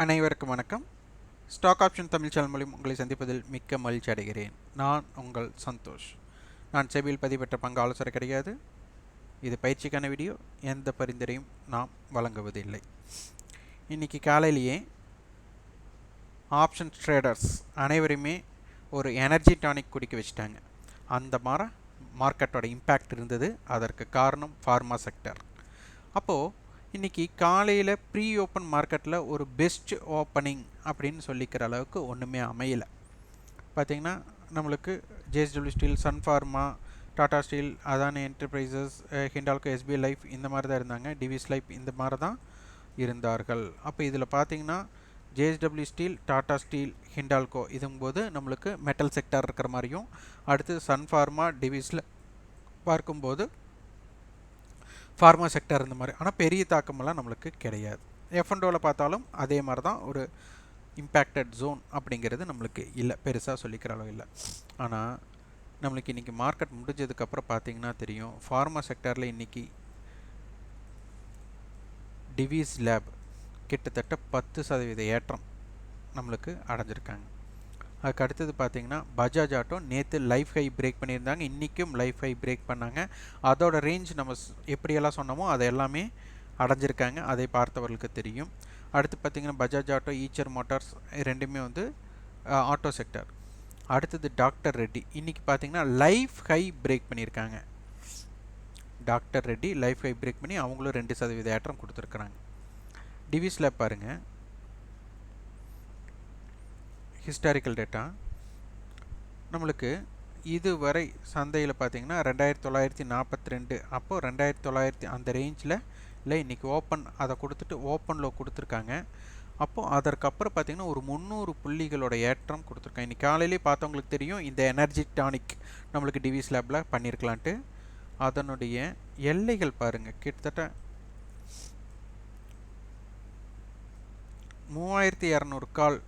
அனைவருக்கும் வணக்கம். Stock option Tamil channel மூலம் உங்களை சந்திப்பதில் மிக்க மகிழ்ச்சி அடைகிறேன். நான் உங்கள் சந்தோஷ். நான் செபியில் பதிவு பெற்ற பங்கு ஆலோசனை கிடையாது. இது பயிற்சிக்கான வீடியோ. எந்த பரிந்துரையும் நாம் வழங்குவதில்லை. இன்றைக்கி காலையிலேயே ஆப்ஷன் ட்ரேடர்ஸ் அனைவருமே ஒரு எனர்ஜி டானிக் குடிக்க வச்சுட்டாங்க. அந்த மாதிரி மார்க்கெட்டோட இம்பேக்ட் இருந்தது. அதற்கு காரணம் ஃபார்மா செக்டர். அப்போது இன்றைக்கி காலையில் ப்ரீ ஓப்பன் மார்க்கெட்டில் ஒரு பெஸ்ட் ஓப்பனிங் அப்படின்னு சொல்லிக்கிற அளவுக்கு ஒன்றுமே அமையலை. பார்த்திங்கன்னா நம்மளுக்கு JSW Steel, Sun Pharma, Tata Steel, Adani Enterprises, Hindalco, SBI Life இந்த மாதிரி தான் இருந்தாங்க. டிவிஸ் லைஃப் இந்த மாதிரி தான் இருந்தார்கள். அப்போ இதில் பார்த்திங்கன்னா JSW steel, Tata steel, Hindalco இதுங்கும்போது நம்மளுக்கு மெட்டல் செக்டர் இருக்கிற மாதிரியும், அடுத்து சன் ஃபார்மா, டிவிஸில் பார்க்கும்போது ஃபார்மா செக்டர் இந்த மாதிரி. ஆனால் பெரிய தாக்கமெல்லாம் நம்மளுக்கு கிடையாது. எஃப்என்டோவில் பார்த்தாலும் அதே மாதிரி தான் ஒரு இம்பேக்டட் ஜோன் அப்படிங்கிறது நம்மளுக்கு இல்லை, பெருசாக சொல்லிக்கிற அளவு இல்லை. ஆனால் நம்மளுக்கு இன்றைக்கி மார்க்கெட் முடிஞ்சதுக்கப்புறம் பார்த்திங்கன்னா தெரியும், ஃபார்மா செக்டரில் இன்றைக்கி டிவிஸ் லேப் கிட்டத்தட்ட 10% ஏற்றம் நம்மளுக்கு அடைஞ்சிருக்காங்க. அதுக்கு அடுத்தது பார்த்திங்கன்னா பஜாஜ் ஆட்டோ நேற்று லைஃப் ஹை பிரேக் பண்ணியிருந்தாங்க, இன்றைக்கும் லைஃப் ஹை பிரேக் பண்ணாங்க. அதோட ரேஞ்ச் நம்ம எப்படியெல்லாம் சொன்னோமோ அதை எல்லாமே அடைஞ்சிருக்காங்க, அதை பார்த்தவர்களுக்கு தெரியும். அடுத்து பார்த்திங்கன்னா பஜாஜ் ஆட்டோ, ஈச்சர் மோட்டார்ஸ் ரெண்டுமே வந்து ஆட்டோ செக்டர். அடுத்தது டாக்டர் ரெட்டி இன்றைக்கி பார்த்திங்கன்னா லைஃப் ஹை பிரேக் பண்ணியிருக்காங்க. Doctor Reddy life high break பண்ணி அவங்களும் 2% ஏற்றம் கொடுத்துருக்குறாங்க. டிவிஸில் பாருங்கள், ஹிஸ்டாரிக்கல் டேட்டா நம்மளுக்கு இதுவரை சந்தையில் பார்த்திங்கன்னா 2942, அப்போது 2900 அந்த ரேஞ்சில் இல்லை இன்றைக்கி ஓப்பன் அதை கொடுத்துட்டு ஓப்பனில் கொடுத்துருக்காங்க. அப்போது அதற்கப்புறம் பார்த்திங்கன்னா ஒரு 300 புள்ளிகளோட ஏற்றம் கொடுத்துருக்காங்க. இன்றைக்கி காலையிலே பார்த்தவங்களுக்கு தெரியும் இந்த எனர்ஜி டானிக் நம்மளுக்கு டிவிஸ் லேபில் பண்ணியிருக்கலான்ட்டு. அதனுடைய எல்லைகள் பாருங்கள், கிட்டத்தட்ட 3200 கால்,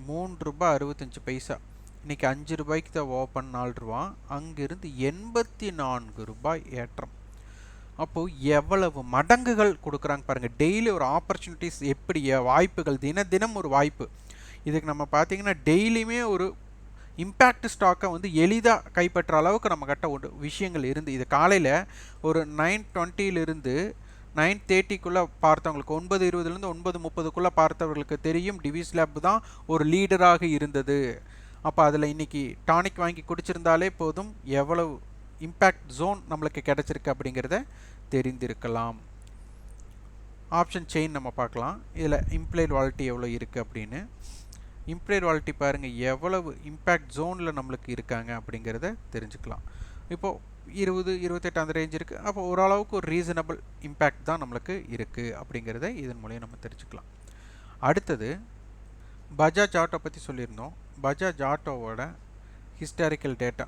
₹3.65. இன்றைக்கி ₹5 தான் ஓப்பன், ₹4. அங்கிருந்து ₹84 ஏற்றம். அப்போது எவ்வளவு மடங்குகள் கொடுக்குறாங்க பாருங்கள். டெய்லி ஒரு ஆப்பர்ச்சுனிட்டிஸ், எப்படி வாய்ப்புகள், தினம் ஒரு வாய்ப்பு. இதுக்கு நம்ம பார்த்திங்கன்னா டெய்லியுமே ஒரு இம்பேக்ட் ஸ்டாக்கை வந்து எளிதாக கைப்பற்ற அளவுக்கு நம்மக்கிட்ட ஒரு விஷயங்கள் இருந்து, இது காலையில் ஒரு 9:20 9:30 பார்த்தவங்களுக்கு, 9:20 9:30 பார்த்தவர்களுக்கு தெரியும் டிவிஸ் லேப் தான் ஒரு லீடராக இருந்தது. அப்போ அதில் இன்றைக்கி டானிக் வாங்கி குடிச்சிருந்தாலே போதும் எவ்வளவு இம்பேக்ட் ஜோன் நம்மளுக்கு கிடச்சிருக்கு அப்படிங்கிறத தெரிந்திருக்கலாம். ஆப்ஷன் செயின் நம்ம பார்க்கலாம். இதில் இம்ப்ளைட் வாலிட்டி எவ்வளோ இருக்குது அப்படின்னு. இம்ப்ளைட் வாலிட்டி பாருங்கள் எவ்வளவு இம்பேக்ட் ஜோனில் நம்மளுக்கு இருக்காங்க அப்படிங்கிறத தெரிஞ்சுக்கலாம். இப்போது 20-28 அந்த ரேஞ்ச் இருக்குது. அப்போ ஓரளவுக்கு ஒரு ரீசனபிள் இம்பேக்ட் தான் நம்மளுக்கு இருக்குது அப்படிங்கிறத இதன் மூலம் நம்ம தெரிஞ்சுக்கலாம். அடுத்தது பஜாஜ் ஆட்டோ பற்றி சொல்லியிருந்தோம். பஜாஜ் ஆட்டோவோட ஹிஸ்டாரிக்கல் டேட்டா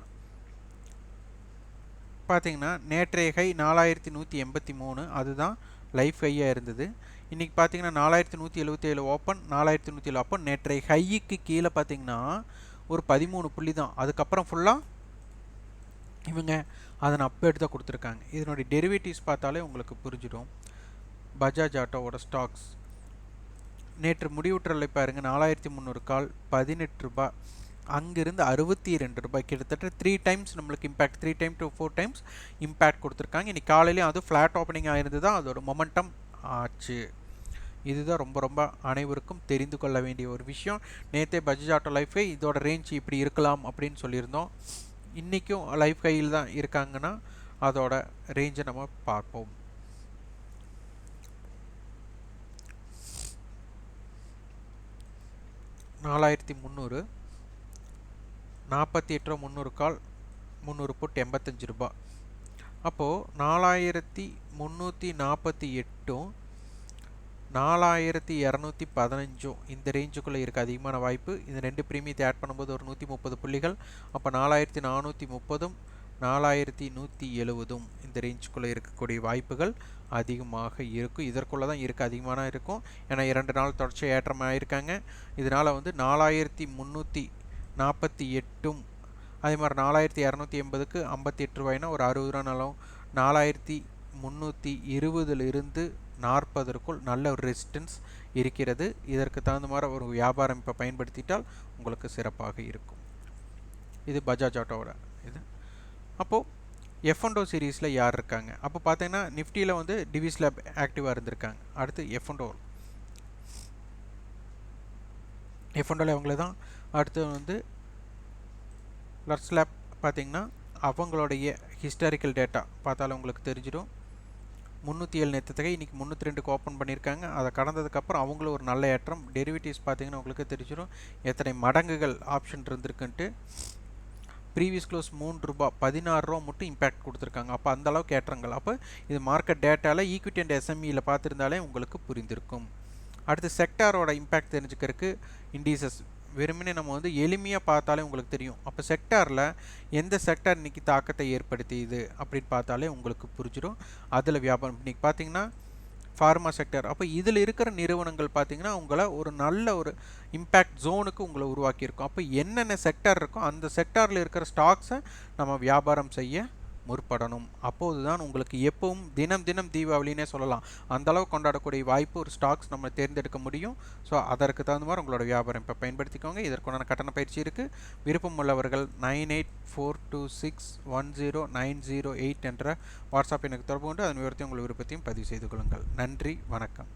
பார்த்திங்கன்னா நேற்றைய ஹை 4183, அதுதான் லைஃப் ஹையாக இருந்தது. இன்றைக்கி பார்த்திங்கன்னா 4177 ஓப்பன், 4107. அப்போ நேற்றைய ஹைக்கு கீழே பார்த்திங்கன்னா ஒரு 13 புள்ளி தான். அதுக்கப்புறம் ஃபுல்லாக இவங்க அதை அப்போ எடுத்து கொடுத்துருக்காங்க. இதனுடைய டெரிவேட்டிவ்ஸ் பார்த்தாலே உங்களுக்கு புரிஞ்சிடும். பஜாஜ் ஆட்டோவோட ஸ்டாக்ஸ் நேற்று முடிவுற்றலை பாருங்கள், 4300 கால், ₹18. அங்கிருந்து ₹62, கிட்டத்தட்ட 3 டைம்ஸ் நம்மளுக்கு impact, 3 time to 4 times impact கொடுத்துருக்காங்க. இன்றைக்கி காலையிலேயும் அது ஃப்ளாட் ஓப்பனிங் ஆகிருந்து தான் அதோட மொமெண்டம் ஆச்சு. இதுதான் ரொம்ப அனைவருக்கும் தெரிந்து கொள்ள வேண்டிய ஒரு விஷயம். நேற்றே பஜாஜ் ஆட்டோ லைஃபே இதோட ரேஞ்ச் இப்படி இருக்கலாம் அப்படின்னு சொல்லியிருந்தோம். இன்றைக்கும் லைஃப் கையில் தான் இருக்காங்கன்னா அதோட ரேஞ்சை நம்ம பார்ப்போம். ₹4300, 48 300 கால், 300 புட், ₹85. அப்போது 4348, 4215 இந்த ரேஞ்சுக்குள்ளே இருக்குது அதிகமான வாய்ப்பு. இந்த 2 ப்ரீமியத்தை ஆட் பண்ணும்போது ஒரு 130 புள்ளிகள். அப்போ 4430, 4170 இந்த ரேஞ்சுக்குள்ளே இருக்கக்கூடிய வாய்ப்புகள் அதிகமாக இருக்கும். இதற்குள்ளே தான் இருக்குது, அதிகமான இருக்கும். ஏன்னா 2 நாள் தொடர்ச்சி ஏற்றமாக இருக்காங்க. இதனால் வந்து 4348, அதே மாதிரி 4280க்கு ₹58 ஒரு ₹60 நாளும், 4320 40ற்குள் நல்ல ஒரு ரெசிஸ்டன்ஸ் இருக்கிறது. இதற்கு தகுந்த மாதிரி ஒரு வியாபாரம் இப்போ பயன்படுத்திட்டால் உங்களுக்கு சிறப்பாக இருக்கும். இது பஜாஜ் ஆட்டோவோட இது. அப்போது F&O சீரீஸில் யார் இருக்காங்க? அப்போ பார்த்தீங்கன்னா நிஃப்டியில் வந்து டிவிஸ் லேப் ஆக்டிவாக இருந்திருக்காங்க. அடுத்து F&Oவில் அவங்கள தான். அடுத்து வந்து லர்ஸ் லேப் பார்த்தீங்கன்னா அவங்களுடைய ஹிஸ்டாரிக்கல் டேட்டா பார்த்தாலும் உங்களுக்கு தெரிஞ்சிடும். 307 நேற்றத்தகை இன்றைக்கி 302க்கு ஓப்பன் பண்ணியிருக்காங்க. அதை கடந்ததுக்கப்புறம் அவங்களும் ஒரு நல்ல ஏற்றம். டெரிவேட்டிவ்ஸ் பார்த்தீங்கன்னா உங்களுக்கு தெரிஞ்சிடும் எத்தனை மடங்குகள் ஆப்ஷன் இருந்திருக்குன்ட்டு. ப்ரீவியஸ் க்ளோஸ் ₹3 மட்டும் இம்பேக்ட் கொடுத்துருக்காங்க. அப்போ அந்த அளவுக்கு ஏற்றங்கள். அப்போ இது மார்க்கெட் டேட்டாவில் ஈக்விட்டி அண்ட் எஸ்எம்இயில் பார்த்துருந்தாலே உங்களுக்கு புரிந்திருக்கும். அடுத்து செக்டாரோட இம்பேக்ட் தெரிஞ்சுக்கிறதுக்கு இண்டீசஸ் வெறுமனே நம்ம வந்து எளிமையாக பார்த்தாலே உங்களுக்கு தெரியும். அப்போ செக்டாரில் எந்த செக்டார் இன்றைக்கி தாக்கத்தை ஏற்படுத்தியது அப்படின்னு பார்த்தாலே உங்களுக்கு புரிஞ்சிடும். அதில் வியாபாரம் இன்றைக்கி பார்த்தீங்கன்னா ஃபார்மா செக்டர். அப்போ இதில் இருக்கிற நிறுவனங்கள் பார்த்தீங்கன்னா உங்களை ஒரு நல்ல ஒரு இம்பேக்ட் ஜோனுக்கு உங்களை உருவாக்கியிருக்கும். அப்போ என்னென்ன செக்டார் இருக்கோ அந்த செக்டாரில் இருக்கிற ஸ்டாக்ஸை நம்ம வியாபாரம் செய்ய முற்படணும். அப்போது தான் உங்களுக்கு எப்பவும் தினம் தினம் தீபாவளினே சொல்லலாம், அந்தளவு கொண்டாடக்கூடிய வாய்ப்பு ஒரு ஸ்டாக்ஸ் நம்ம தேர்ந்தெடுக்க முடியும். ஸோ அதற்கு தகுந்த மாதிரி உங்களோட வியாபாரம் இப்போ பயன்படுத்திக்கோங்க. இதற்குண்டான கட்டண பயிற்சி இருக்குது. விருப்பம் உள்ளவர்கள் 9842610908 என்ற வாட்ஸ்அப் எனக்கு தொடர்பு கொண்டு அதன் விவரத்தையும் உங்கள் விருப்பத்தையும் பதிவு செய்து கொள்ளுங்கள். நன்றி, வணக்கம்.